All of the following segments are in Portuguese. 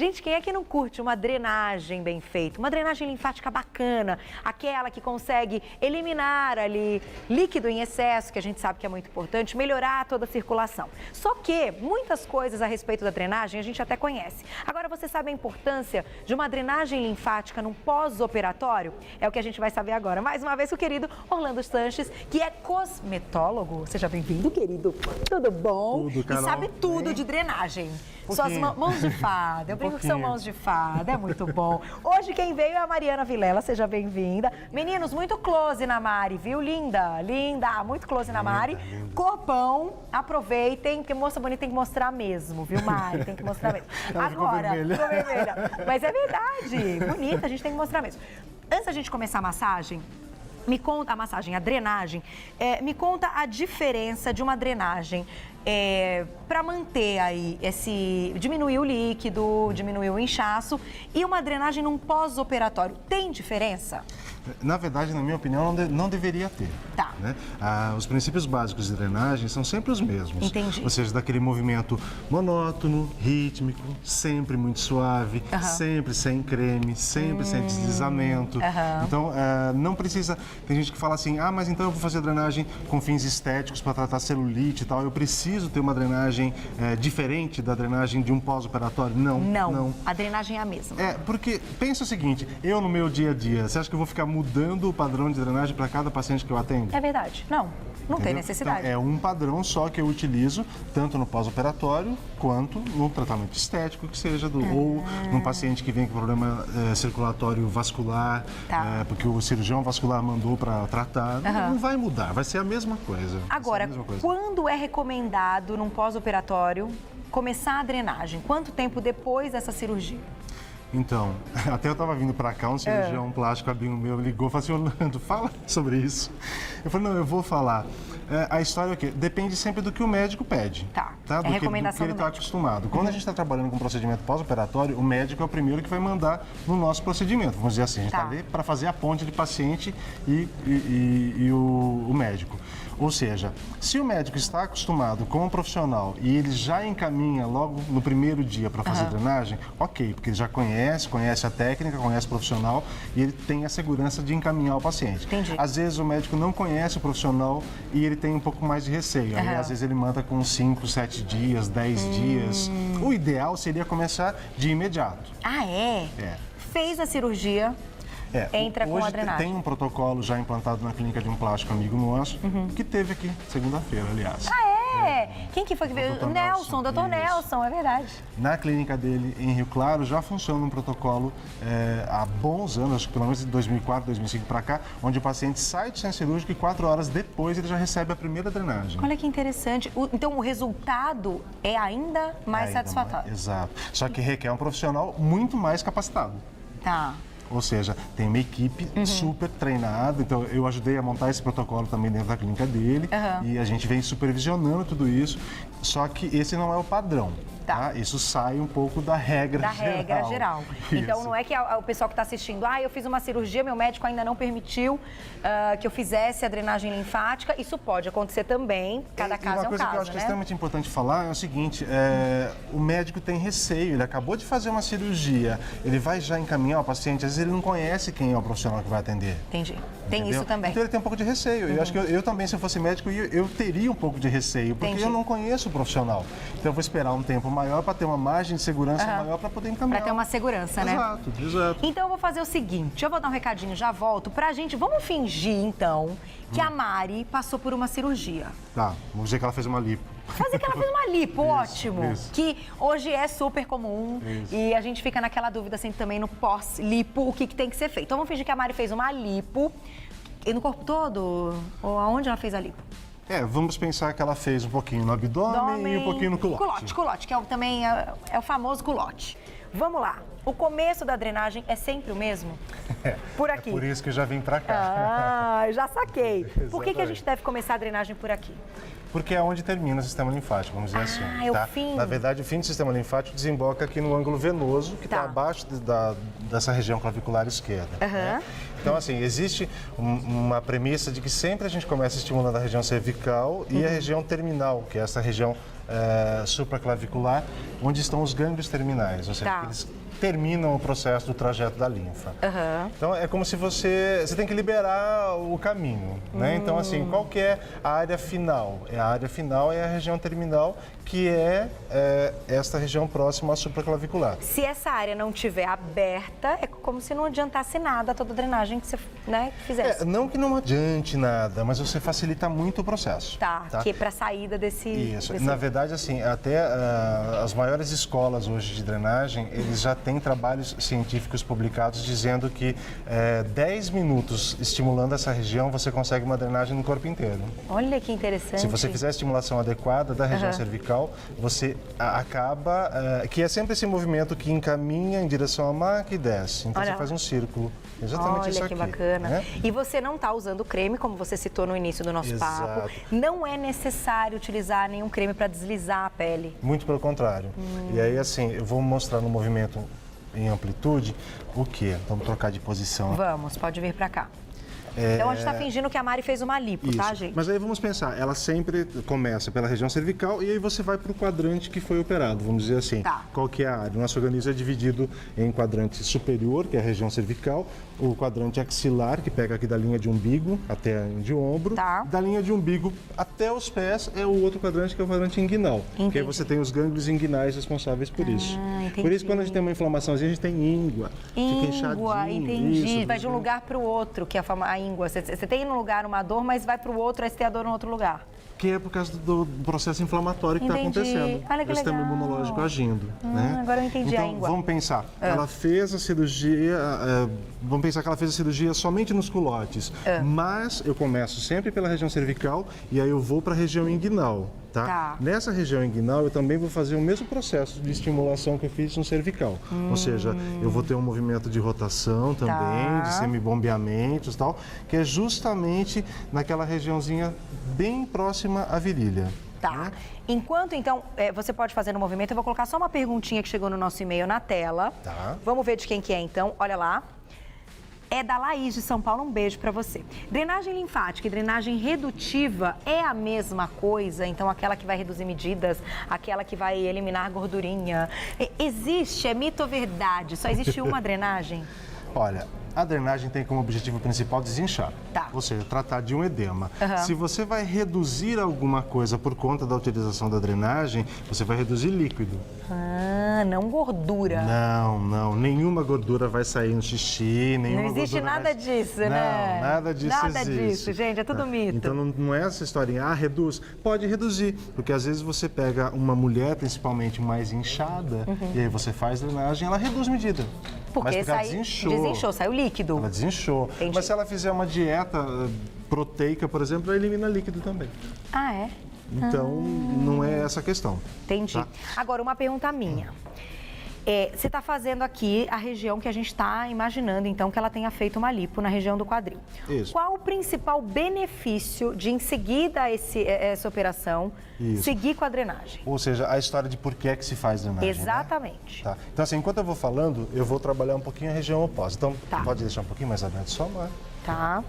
Gente, quem é que não curte uma drenagem bem feita? Uma drenagem linfática bacana, aquela que consegue eliminar ali líquido em excesso, que a gente sabe que é muito importante, melhorar toda a circulação. Só que muitas coisas a respeito da drenagem a gente até conhece. Agora, você sabe a importância de uma drenagem linfática num pós-operatório? É o que a gente vai saber agora. Mais uma vez, o querido Orlando Sanches, que é cosmetólogo. Seja bem-vindo, querido. Tudo bom? Tudo, Carol. E sabe tudo de drenagem. Suas mãos de fada. Eu brinco que são mãos de fada. É muito bom. Hoje quem veio é a Mariana Vilela. Seja bem-vinda. Meninos, muito close na Mari, viu? Linda, linda. Muito close na Mari. Linda. Corpão. Aproveitem, porque moça bonita tem que mostrar mesmo, viu, Mari? Tem que mostrar mesmo. Agora, ficou vermelha. Mas é verdade. Bonita, a gente tem que mostrar mesmo. Antes da gente começar a massagem, me conta a drenagem, me conta a diferença de uma drenagem para manter aí diminuir o líquido, diminuir o inchaço e uma drenagem num pós-operatório. Tem diferença? Na verdade, na minha opinião, não deveria ter. Tá. Né? Os princípios básicos de drenagem são sempre os mesmos. Entendi. Ou seja, daquele movimento monótono, rítmico, sempre muito suave, sempre sem creme, sempre sem deslizamento. Então, não precisa... Tem gente que fala assim, mas então eu vou fazer drenagem com fins estéticos para tratar celulite e tal. Eu preciso ter uma drenagem diferente da drenagem de um pós-operatório? Não. A drenagem é a mesma. Porque pensa o seguinte, eu no meu dia a dia, você acha que eu vou ficar mudando o padrão de drenagem para cada paciente que eu atendo? É verdade. Não tem necessidade. Então, é um padrão só que eu utilizo tanto no pós-operatório quanto no tratamento estético, que seja ou num paciente que vem com problema circulatório vascular, porque o cirurgião vascular mandou para tratar, não vai mudar, vai ser a mesma coisa. Agora, quando é recomendado num pós-operatório começar a drenagem? Quanto tempo depois dessa cirurgia? Então, até eu estava vindo para cá, um cirurgião plástico amigo meu me ligou e falou assim, Orlando, fala sobre isso. Eu falei, não, eu vou falar. A história é o quê? Depende sempre do que o médico pede. Tá? Do que ele está acostumado. Quando a gente está trabalhando com procedimento pós-operatório, o médico é o primeiro que vai mandar no nosso procedimento. Vamos dizer assim, a gente está ali para fazer a ponte de paciente e o médico. Ou seja, se o médico está acostumado com o profissional e ele já encaminha logo no primeiro dia para fazer drenagem, ok, porque ele já conhece a técnica, conhece o profissional e ele tem a segurança de encaminhar o paciente. Entendi. Às vezes o médico não conhece o profissional e ele tem um pouco mais de receio. Aí, às vezes ele manda com 5, 7 dias, 10 dias. O ideal seria começar de imediato. Fez a cirurgia... entra com a drenagem. Tem um protocolo já implantado na clínica de um plástico amigo nosso, que teve aqui segunda-feira, aliás. Quem que foi que veio? Nelson, doutor Nelson, é verdade. Na clínica dele, em Rio Claro, já funciona um protocolo há bons anos, acho que pelo menos de 2004, 2005 para cá, onde o paciente sai do centro cirúrgico e 4 horas depois ele já recebe a primeira drenagem. Olha que interessante. Então, o resultado é ainda mais satisfatório. Exato. Só que requer um profissional muito mais capacitado. Tá. Ou seja, tem uma equipe super treinada, então eu ajudei a montar esse protocolo também dentro da clínica dele e a gente vem supervisionando tudo isso, só que esse não é o padrão. Tá? Isso sai um pouco da regra geral. Então, não é que o pessoal que está assistindo, eu fiz uma cirurgia, meu médico ainda não permitiu que eu fizesse a drenagem linfática. Isso pode acontecer também, cada caso é um caso, uma coisa que eu acho que é extremamente importante falar é o seguinte, o médico tem receio, ele acabou de fazer uma cirurgia, ele vai já encaminhar o paciente, às vezes ele não conhece quem é o profissional que vai atender. Entendi. Tem isso também. Então ele tem um pouco de receio. Eu acho que eu também, se eu fosse médico, eu teria um pouco de receio, porque eu não conheço o profissional. Então eu vou esperar um tempo maior para ter uma margem de segurança maior para poder encaminhar. Para ter uma segurança, né? Exato. Então eu vou fazer o seguinte, eu vou dar um recadinho, já volto pra gente. Vamos fingir, então, que a Mari passou por uma cirurgia. Tá, vamos dizer que ela fez uma lipo. Fazer que ela fez uma lipo, ótimo. Que hoje é super comum e a gente fica naquela dúvida assim também no pós-lipo, o que tem que ser feito. Então vamos fingir que a Mari fez uma lipo. E no corpo todo? Ou aonde ela fez a lipo? Vamos pensar que ela fez um pouquinho no abdômen e um pouquinho no culote. Culote, que também é o famoso culote. Vamos lá. O começo da drenagem é sempre o mesmo? Por aqui. É por isso que eu já vim pra cá. Já saquei. Por que a gente deve começar a drenagem por aqui? Porque é onde termina o sistema linfático, vamos dizer assim. É o fim. Na verdade, o fim do sistema linfático desemboca aqui no ângulo venoso, que está abaixo dessa região clavicular esquerda. Né? Então, assim, existe uma premissa de que sempre a gente começa estimulando a região cervical e a região terminal, que é essa região supraclavicular, onde estão os gânglios terminais, ou seja, eles terminam o processo do trajeto da linfa. Então, é como se você tem que liberar o caminho, né? Então, assim, qual que é a área final? A área final é a região terminal, que é esta região próxima à supraclavicular. Se essa área não estiver aberta, é como se não adiantasse nada toda a drenagem que você fizesse. Não que não adiante nada, mas você facilita muito o processo. Tá? Que é para a saída desse... Isso. Na verdade, assim, até as maiores escolas hoje de drenagem, eles já têm trabalhos científicos publicados dizendo que 10 minutos estimulando essa região, você consegue uma drenagem no corpo inteiro. Olha que interessante. Se você fizer a estimulação adequada da região cervical, você acaba... que é sempre esse movimento que encaminha em direção à maca e desce. Então, você faz um círculo. Exatamente isso aqui. Olha que bacana. Né? E você não está usando creme, como você citou no início do nosso papo. Não é necessário utilizar nenhum creme para deslizar a pele. Muito pelo contrário. E aí, assim, eu vou mostrar no movimento em amplitude o quê? Vamos trocar de posição. Vamos, pode vir para cá. Então a gente está fingindo que a Mari fez uma lipo, tá, gente? Mas aí vamos pensar, ela sempre começa pela região cervical e aí você vai para o quadrante que foi operado, vamos dizer assim. Qual que é a área? O nosso organismo é dividido em quadrante superior, que é a região cervical, o quadrante axilar, que pega aqui da linha de umbigo até a linha de ombro, da linha de umbigo até os pés é o outro quadrante, que é o quadrante inguinal. Que aí você tem os gânglios inguinais responsáveis por isso. Por isso, quando a gente tem uma inflamaçãozinha, a gente tem íngua. Fica inchadinho. Entendi. Isso, vai de um lugar para o outro, que é a íngua. Você tem num lugar uma dor, mas vai para o outro, aí você tem a dor em outro lugar. Que é por causa do processo inflamatório que está acontecendo. Olha que o sistema legal. imunológico agindo. Né? Agora eu entendi então, a íngua. Vamos pensar, ela fez a cirurgia, vamos pensar que ela fez a cirurgia somente nos culotes, mas eu começo sempre pela região cervical e aí eu vou para a região inguinal. Nessa região inguinal, eu também vou fazer o mesmo processo de estimulação que eu fiz no cervical. Ou seja, eu vou ter um movimento de rotação também, de semibombeamentos e tal, que é justamente naquela regiãozinha bem próxima à virilha. Né? Enquanto, então, você pode fazer no movimento, eu vou colocar só uma perguntinha que chegou no nosso e-mail na tela. Vamos ver de quem que é, então. Olha lá. É da Laís de São Paulo, um beijo para você. Drenagem linfática e drenagem redutiva é a mesma coisa? Então, aquela que vai reduzir medidas, aquela que vai eliminar gordurinha. Existe, é mito ou verdade? Só existe uma drenagem? Olha, a drenagem tem como objetivo principal desinchar, ou seja, tratar de um edema. Se você vai reduzir alguma coisa por conta da utilização da drenagem, você vai reduzir líquido. Não gordura. Não, nenhuma gordura vai sair no xixi, nenhuma Não existe nada disso, né? Não, nada disso Nada disso, gente, é tudo mito. Então não é essa historinha, reduz. Pode reduzir, porque às vezes você pega uma mulher, principalmente mais inchada, e aí você faz drenagem, ela reduz medida. Porque ela desinchou, saiu líquido. Ela desinchou. Entendi. Mas se ela fizer uma dieta proteica, por exemplo, ela elimina líquido também. Então, não é essa a questão. Entendi. Agora, uma pergunta minha. Você está fazendo aqui a região que a gente está imaginando, então, que ela tenha feito uma lipo na região do quadril. Isso. Qual o principal benefício de, em seguida a essa operação, seguir com a drenagem? Ou seja, a história de por que é que se faz drenagem. Exatamente. Né? Então, assim, enquanto eu vou falando, eu vou trabalhar um pouquinho a região oposta. Então, pode deixar um pouquinho mais adiante só, Mar?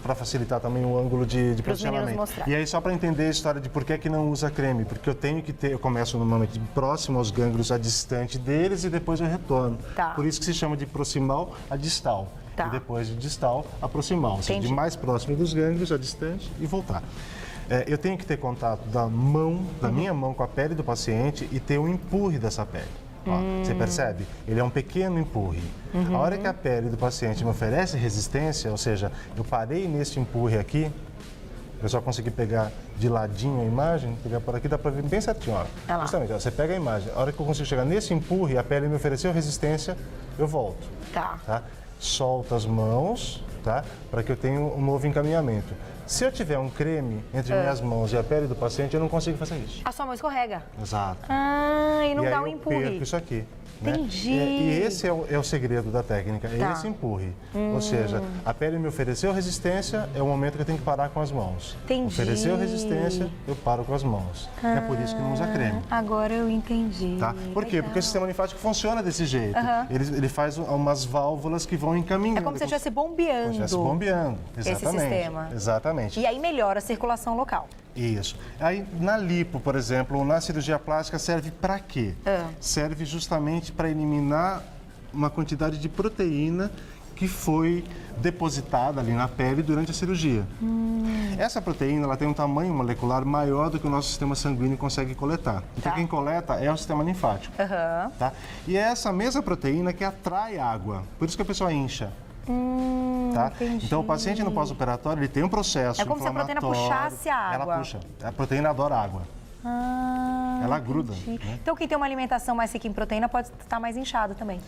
Para facilitar também o ângulo de posicionamento. E aí, só para entender a história de por que não usa creme, porque eu começo normalmente próximo aos gânglios, a distante deles, e depois eu retorno. Por isso que se chama de proximal a distal. E depois de distal a proximal, ou seja, de mais próximo dos gânglios a distante e voltar. Eu tenho que ter contato da minha mão com a pele do paciente e ter o empurre dessa pele. Você percebe? Ele é um pequeno empurre. A hora que a pele do paciente me oferece resistência, ou seja, eu parei nesse empurre aqui, eu só consegui pegar de ladinho a imagem, pegar por aqui, dá para ver bem certinho. Justamente, você pega a imagem, a hora que eu consigo chegar nesse empurre, a pele me ofereceu resistência, eu volto. Solta as mãos, para que eu tenha um novo encaminhamento. Se eu tiver um creme entre minhas mãos e a pele do paciente, eu não consigo fazer isso. A sua mão escorrega? Exato. E não dá um eu empurre. perco isso aqui. Entendi. E esse é o segredo da técnica, é esse empurre. Ou seja, a pele me ofereceu resistência, é o momento que eu tenho que parar com as mãos. Entendi. Ofereceu resistência, eu paro com as mãos. É por isso que não usa creme. Agora eu entendi. Por quê? Porque o sistema linfático funciona desse jeito. Ele faz umas válvulas que vão encaminhando. É como se estivesse bombeando bombeando. Exatamente. Esse sistema. Exatamente. E aí melhora a circulação local. Isso. Aí, na lipo, por exemplo, ou na cirurgia plástica, serve para quê? Serve justamente para eliminar uma quantidade de proteína que foi depositada ali na pele durante a cirurgia. Essa proteína ela tem um tamanho molecular maior do que o nosso sistema sanguíneo consegue coletar. Então, quem coleta é o sistema linfático. Tá? E é essa mesma proteína que atrai água. Por isso que a pessoa incha. Tá? Então, o paciente no pós-operatório, ele tem um processo como se a proteína puxasse a água. Ela puxa. A proteína adora água. Ela gruda. Né? Então, quem tem uma alimentação mais rica em proteína pode estar mais inchado também.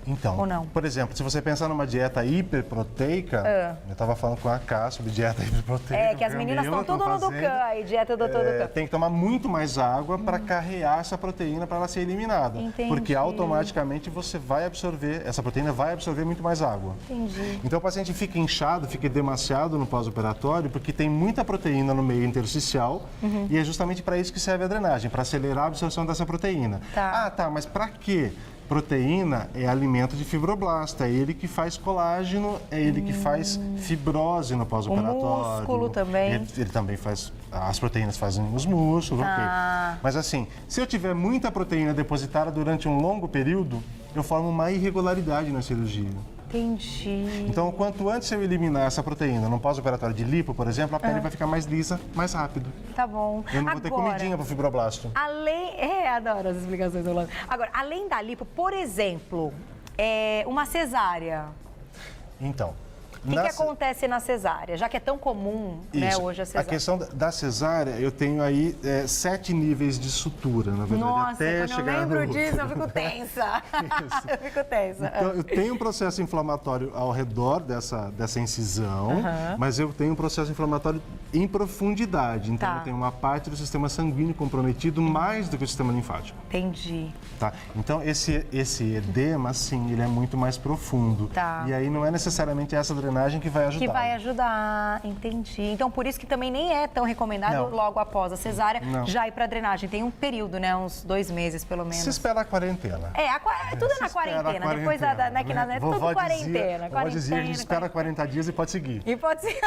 Então, ou não? Por exemplo, se você pensar numa dieta hiperproteica, eu estava falando com a Cá sobre dieta hiperproteica. Que as meninas estão tudo no Ducan, aí, dieta do Dr. Ducan. Tem que tomar muito mais água para carrear essa proteína para ela ser eliminada. Entendi. Porque automaticamente você vai absorver, essa proteína vai absorver muito mais água. Entendi. Então o paciente fica inchado, fica demasiado no pós-operatório, porque tem muita proteína no meio intersticial e é justamente para isso que serve a drenagem, para acelerar a absorção dessa proteína. Mas para quê? Proteína é alimento de fibroblasta, é ele que faz colágeno, é ele que faz fibrose no pós-operatório. O músculo também. Ele também faz, as proteínas fazem os músculos, ok. Mas assim, se eu tiver muita proteína depositada durante um longo período, eu formo uma irregularidade na cirurgia. Entendi. Então, quanto antes eu eliminar essa proteína no pós-operatório de lipo, por exemplo, a pele vai ficar mais lisa, mais rápido. Tá bom. Eu não vou ter comidinha para o fibroblasto. Adoro as explicações, Orlando. Agora, além da lipo, por exemplo, uma cesárea. Então, O que acontece na cesárea? Já que é tão comum, né, hoje a cesárea. A questão da cesárea, eu tenho aí 7 níveis de sutura, na verdade. Nossa, até quando chegar eu lembro disso, eu fico tensa. Eu fico tensa. Então, eu tenho um processo inflamatório ao redor dessa incisão, mas eu tenho um processo inflamatório em profundidade. Então, eu tenho uma parte do sistema sanguíneo comprometido mais do que o sistema linfático. Entendi. Tá? Então, esse edema, sim, ele é muito mais profundo. Tá. E aí não é necessariamente essa drenagem que vai ajudar. Que vai ajudar, entendi. Então, por isso que também nem é tão recomendado logo após a cesárea já ir para drenagem. Tem um período, né? Uns 2 meses, pelo menos. Se espera a quarentena. Tudo é na quarentena. Depois é tudo quarentena. Vovó dizia que a gente espera 40 dias e pode seguir. E pode ser.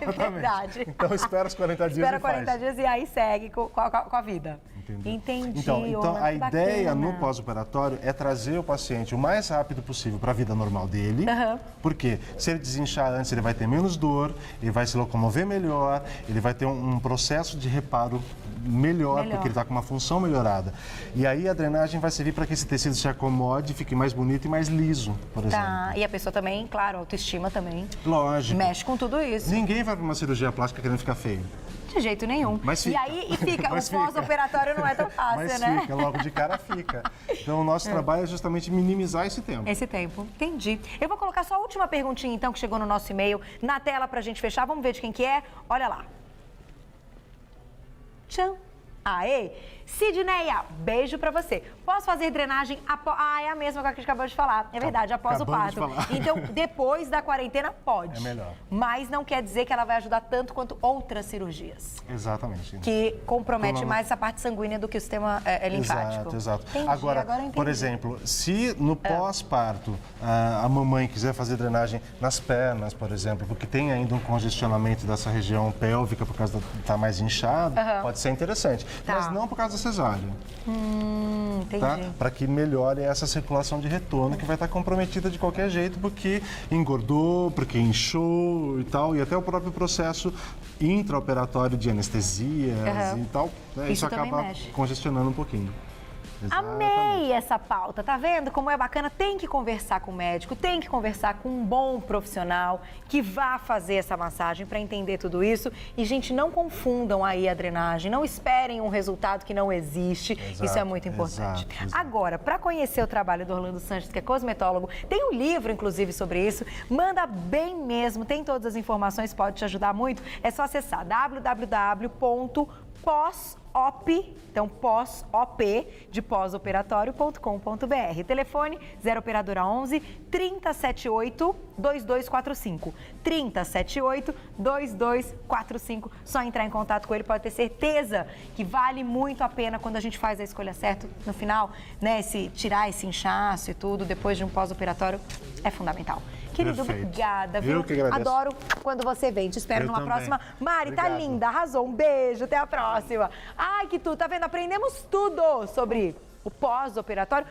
É verdade. Então, espera os 40 dias Espera 40 dias e aí segue com a vida. Entendi. Então a ideia no pós-operatório é trazer o paciente o mais rápido possível para a vida normal dele. Porque se ele desinchar antes, ele vai ter menos dor, ele vai se locomover melhor, ele vai ter um processo de reparo melhor, porque ele está com uma função melhorada. E aí a drenagem vai servir para que esse tecido se acomode, fique mais bonito e mais liso, por exemplo. E a pessoa também, claro, autoestima também. Lógico. Mexe com tudo isso. Ninguém vai para uma cirurgia plástica querendo ficar feio. De jeito nenhum. Mas fica. E fica. O pós-operatório não é tão fácil, né? Mas fica, logo de cara fica. Então, o nosso trabalho é justamente minimizar esse tempo. Esse tempo, entendi. Eu vou colocar só a última perguntinha, então, que chegou no nosso e-mail, na tela pra gente fechar. Vamos ver de quem que é? Olha lá. Tchau. Aê! Sidneia, beijo pra você. Posso fazer drenagem após... é a mesma que a gente acabou de falar. É verdade, após o parto. Então, depois da quarentena, pode. É melhor. Mas não quer dizer que ela vai ajudar tanto quanto outras cirurgias. Exatamente. Que compromete mais essa parte sanguínea do que o sistema linfático. Exato. Entendi, agora por exemplo, se no pós-parto a mamãe quiser fazer drenagem nas pernas, por exemplo, porque tem ainda um congestionamento dessa região pélvica por causa de estar mais inchado, pode ser interessante. Mas não por causa da cesárea. Entendi. Tá? Para que melhore essa circulação de retorno que vai estar comprometida de qualquer jeito, porque engordou, porque inchou e tal, e até o próprio processo intraoperatório de anestesias e tal, né? Isso acaba congestionando um pouquinho. Amei essa pauta, tá vendo como é bacana? Tem que conversar com o médico, tem que conversar com um bom profissional que vá fazer essa massagem para entender tudo isso. E, gente, não confundam aí a drenagem, não esperem um resultado que não existe. Isso é muito importante. Agora, para conhecer o trabalho do Orlando Sanches, que é cosmetólogo, tem um livro, inclusive, sobre isso. Manda bem mesmo, tem todas as informações, pode te ajudar muito. É só acessar www.pós-op, então pós-op, de pós-operatório.com.br. Telefone 0 operadora 11 3078 2245. 3078 2245. Só entrar em contato com ele, pode ter certeza que vale muito a pena quando a gente faz a escolha certa no final, né? Tirar esse inchaço e tudo depois de um pós-operatório é fundamental. Querido, Perfeito. obrigada, viu? Eu que agradeço. Adoro quando você vem. Te espero Eu numa também. próxima. Mari, tá Obrigado. linda, arrasou. Um beijo, até a próxima. Ai, que tudo, tá vendo? Aprendemos tudo sobre o pós-operatório.